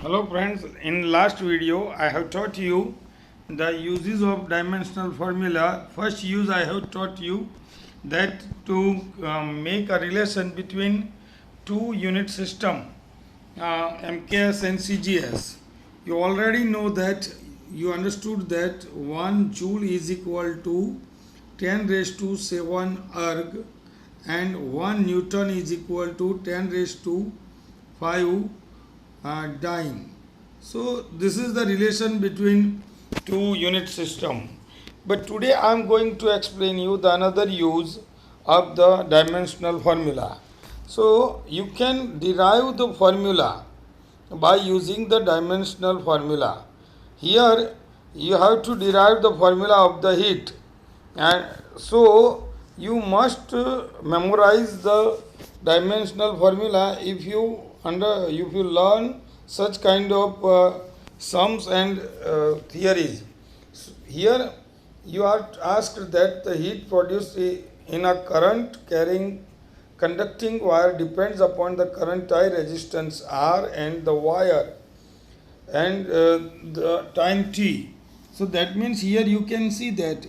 Hello friends, in last video I have taught you the uses of dimensional formula. First use I have taught you that to make a relation between two unit system MKS and CGS. You already know that you understood that 1 joule is equal to 10 raised to 7 erg and 1 Newton is equal to 10 raised to 5 dying. So this is the relation between two unit system. But today I am going to explain you the another use of the dimensional formula. So you can derive the formula by using the dimensional formula. Here you have to derive the formula of the heat, and so you must memorize the dimensional formula if you learn such kind of sums and theories. Here you are asked that the heat produced in a current carrying conducting wire depends upon the current I resistance R and the wire and the time t. So that means here you can see that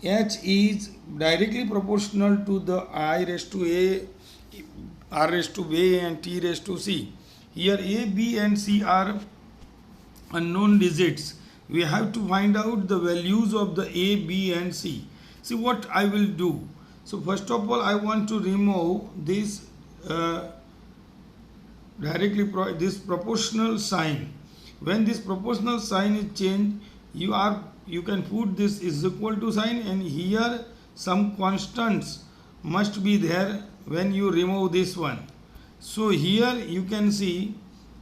H is directly proportional to the I raised to A, R raised to B and T raised to C. Here A, B and C are unknown digits. We have to find out the values of the A, B and C. See what I will do. So first of all I want to remove this this proportional sign. When this proportional sign is changed, you can put this is equal to sign, and here some constants must be there when you remove this one. So here you can see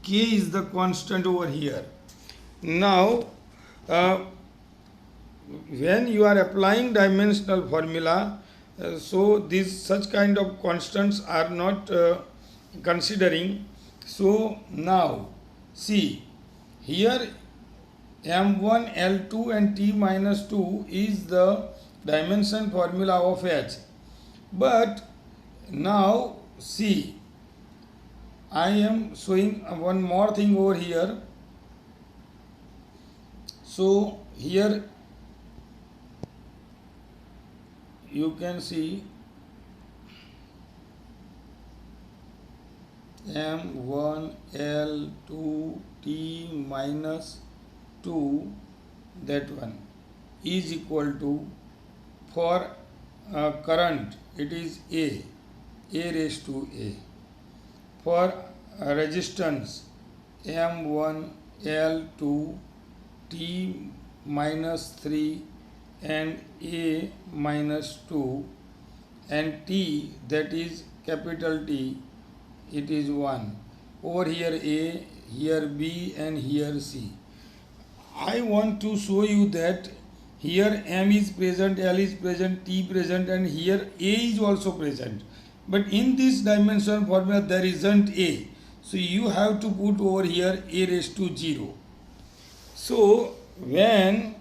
k is the constant over here. Now when you are applying dimensional formula, so these such kind of constants are not considering. So now see here m1 l2 and t minus 2 is the dimension formula of H. But now see, I am showing one more thing over here. So here you can see m1 l2 t minus 2, that one is equal to, for current it is a raised to a, for resistance m1 l2 t minus 3 and a minus 2, and t, that is capital T, it is 1. Over here a, here b and here c. I want to show you that here m is present, l is present, t present, and here a is also present. But in this dimension formula there isn't a. So you have to put over here a raised to 0. So when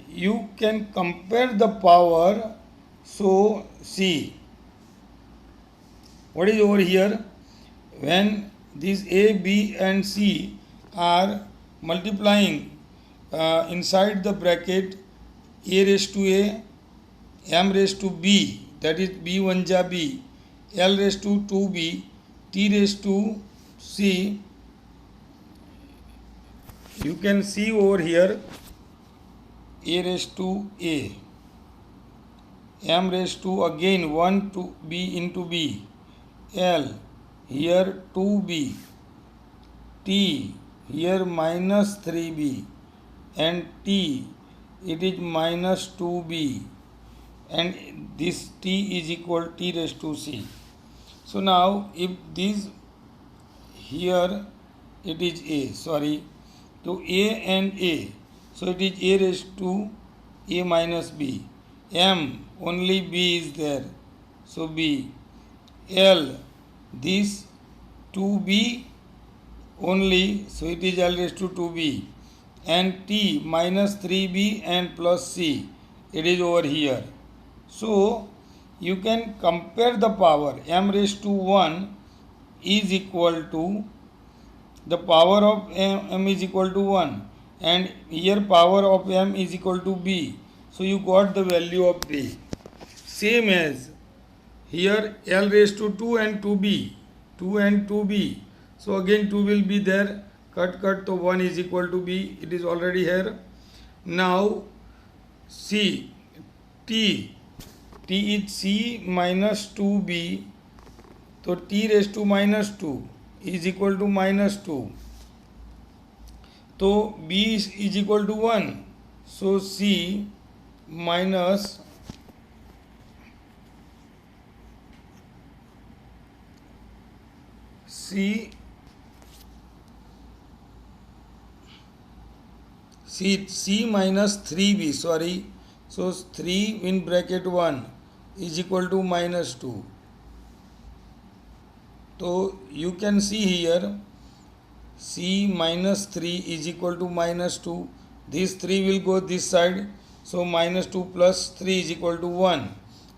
you can compare the power, so see what is over here. When these a, b and c are multiplying inside the bracket, a raised to a, m raised to b, that is b1 ja b, l raised to 2b, t raised to c, you can see over here a raised to a, m raised to again 1 to b into b, l here 2b, t here minus 3b, and t it is minus 2b, and this t is equal t raised to c. So now if this here it is a, sorry, to a and a, so it is a raised to a minus b, m only b is there, so b, l this 2b only, so it is l raised to 2b, and t minus 3b and plus c, it is over here. So you can compare the power. M raised to 1 is equal to the power of m is equal to 1, and here power of m is equal to b. So you got the value of b. Same as here l raised to 2 and 2b, 2 and 2b. So again 2 will be there, cut, so 1 is equal to b, it is already here. Now c, t is c minus 2b, so t raised to minus 2 is equal to minus 2. So b is equal to 1, so c minus c minus 3b, sorry, so 3 in bracket 1 is equal to minus 2. So you can see here c minus 3 is equal to minus 2. This 3 will go this side, so minus 2 plus 3 is equal to 1.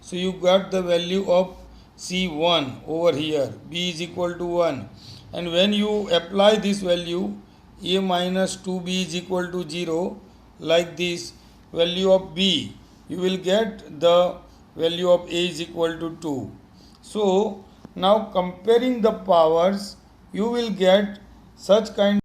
So you got the value of c1 over here, b is equal to 1. And when you apply this value, a minus 2b is equal to 0, like this value of b, you will get the value of a is equal to 2. So now comparing the powers, you will get such kind